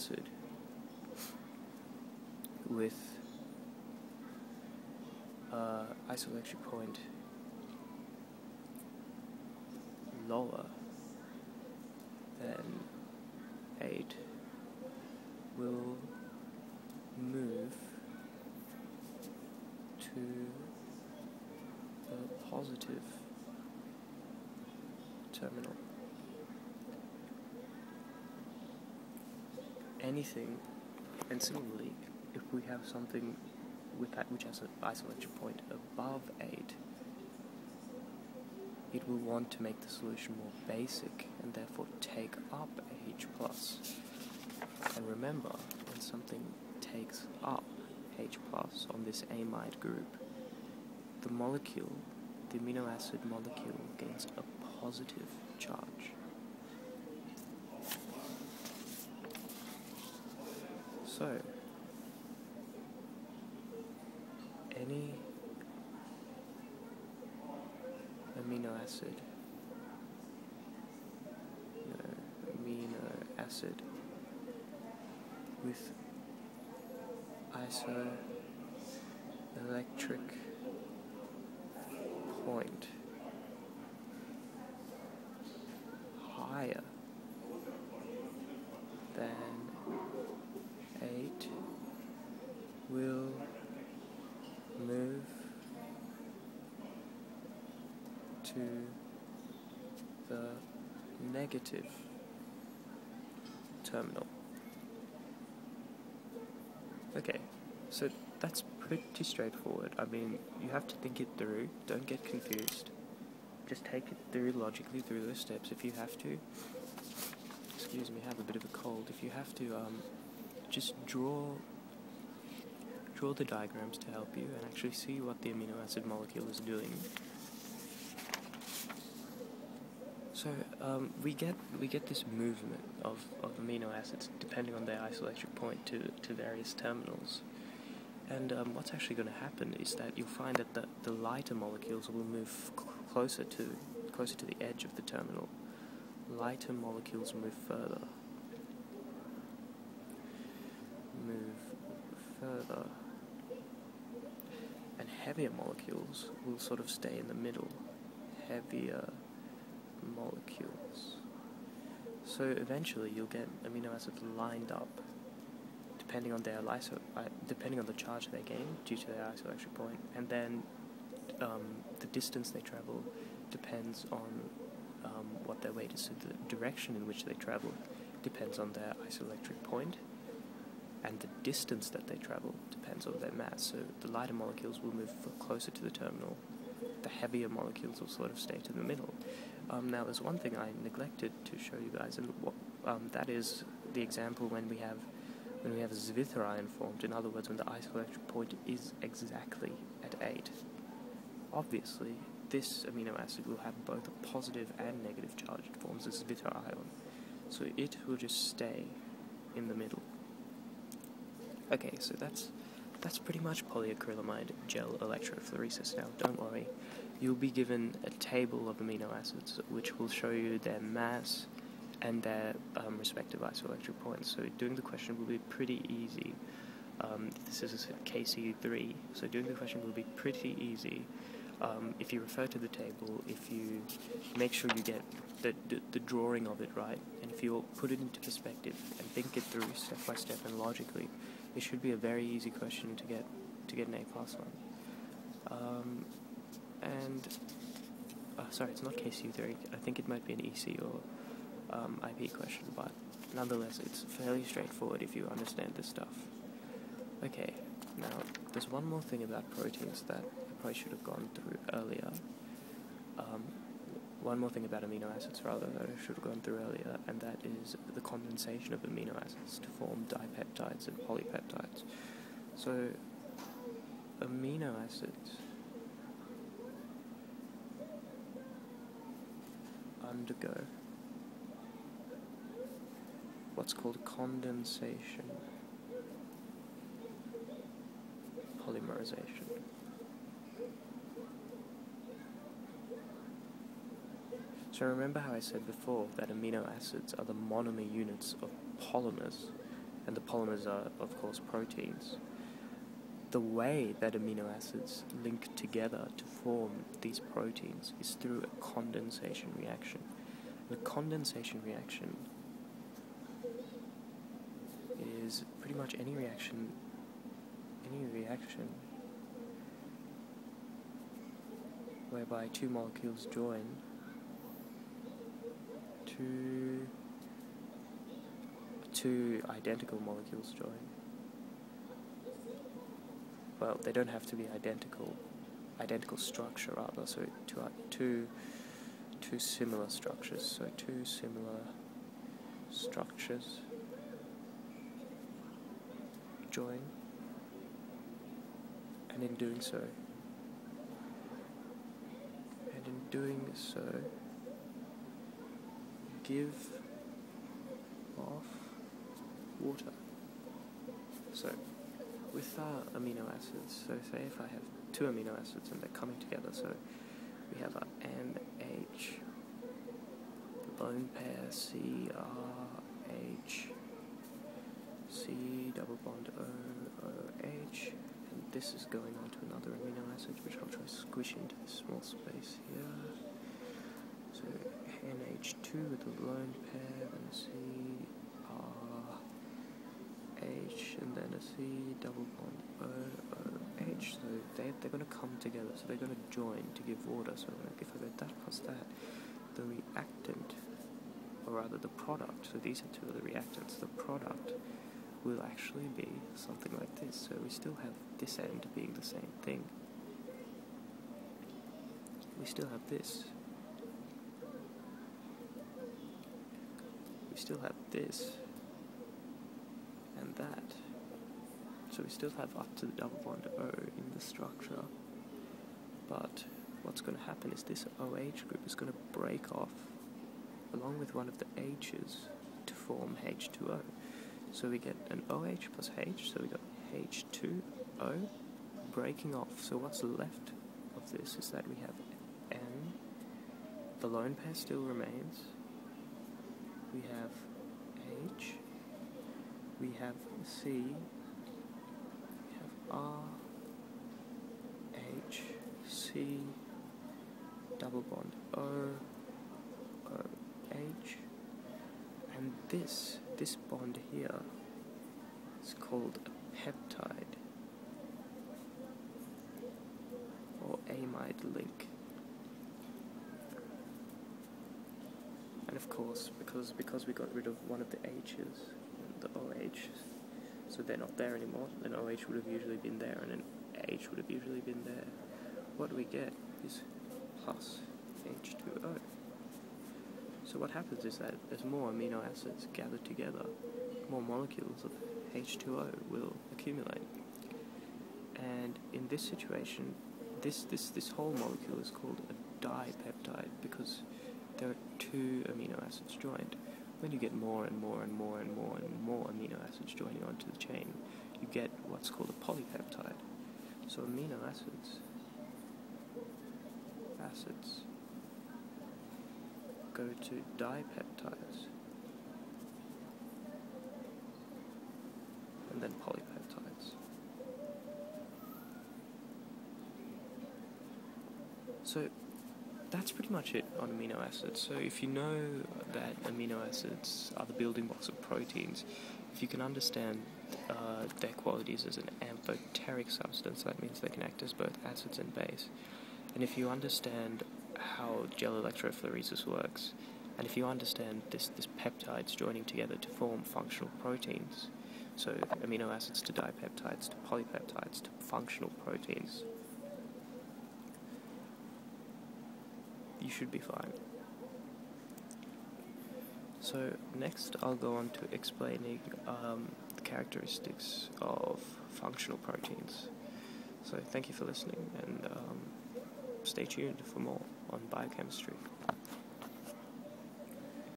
acid with isoelectric point lower than 8 will move to the positive terminal. Anything, and similarly, if we have something with that which has an isoelectric point above 8, it will want to make the solution more basic and therefore take up H+. And remember, when something takes up H+ on this amide group, the molecule, the amino acid molecule, gains a positive charge. So, any amino acid with isoelectric point higher than 8 will move to the negative terminal. Okay, so that's pretty straightforward. I mean, you have to think it through, don't get confused. Just take it through logically through those steps if you have to. Excuse me, I have a bit of a cold. If you have to, just draw the diagrams to help you and actually see what the amino acid molecule is doing. So we get this movement of amino acids depending on their isoelectric point to various terminals. And what's actually going to happen is that you'll find that the lighter molecules will move closer to the edge of the terminal. Lighter molecules move further. And heavier molecules will sort of stay in the middle. Heavier molecules. So eventually you'll get amino acids lined up depending on depending on the charge they gain due to their isoelectric point, and then the distance they travel depends on what their weight is. So the direction in which they travel depends on their isoelectric point, and the distance that they travel depends on their mass. So the lighter molecules will move closer to the terminal. The heavier molecules will sort of stay to the middle. Now, there's one thing I neglected to show you guys, and that is the example when we have a Zwither ion formed. In other words, when the isoelectric point is exactly at 8. Obviously, this amino acid will have both a positive and negative charge. It forms a Zwither ion, so it will just stay in the middle. Okay, so that's pretty much polyacrylamide gel electrophoresis. Now, don't worry, you'll be given a table of amino acids which will show you their mass and their respective isoelectric points. So doing the question will be pretty easy. This is KC3, so doing the question will be pretty easy. If you refer to the table, if you make sure you get the drawing of it right, and if you put it into perspective and think it through step by step and logically, it should be a very easy question to get an A+ on. Sorry, it's not KC3. I think it might be an EC or IP question, but nonetheless, it's fairly straightforward if you understand this stuff. Okay, now there's one more thing about proteins that I probably should have gone through earlier. One more thing about amino acids, rather, that I should have gone through earlier, and that is the condensation of amino acids to form dipeptides and polypeptides. So, amino acids undergo what's called condensation, polymerization. So remember how I said before that amino acids are the monomer units of polymers, and the polymers are, of course, proteins. The way that amino acids link together to form these proteins is through a condensation reaction. And a condensation reaction is pretty much any reaction whereby two molecules join, two identical molecules join. Well, they don't have to be identical structure rather, so two similar structures, so two similar structures join, and in doing so give off water. So with amino acids, so say if I have two amino acids and they're coming together, so we have a NH, lone pair CRH, C double bond OOH, and this is going on to another amino acid, which I'll try to squish into this small space here. So NH2 with a lone pair, then a CRH, and then a C double bond OOH. So they're going to come together, so they're going to join to give water. So if I go that plus that, the reactant, or rather the product, so these are two of the reactants, the product will actually be something like this. So we still have this end being the same thing. We still have this. We still have this and that. So we still have up to the double bond O in the structure. But what's going to happen is this OH group is going to break off along with one of the H's to form H2O. So we get an OH plus H, so we got H2O breaking off. So what's left of this is that we have N, the lone pair still remains, we have H, we have C, we have R, H, C, double bond O, O, H, and this bond here is called a peptide, or amide link. And of course, because we got rid of one of the H's, the OH, so they're not there anymore, then OH would have usually been there, and an H would have usually been there. What we get is plus H2O. So what happens is that as more amino acids gather together, more molecules of H2O will accumulate. And in this situation, this whole molecule is called a dipeptide because there are two amino acids joined. When you get more and more and more and more and more amino acids joining onto the chain, you get what's called a polypeptide. So amino acids go to dipeptides and then polypeptides. So that's pretty much it on amino acids. So if you know that amino acids are the building blocks of proteins, if you can understand their qualities as an amphoteric substance, that means they can act as both acids and base. And if you understand how gel electrophoresis works, and if you understand this peptides joining together to form functional proteins, so amino acids to dipeptides to polypeptides to functional proteins, you should be fine. So next I'll go on to explaining the characteristics of functional proteins. So thank you for listening, and stay tuned for more on biochemistry.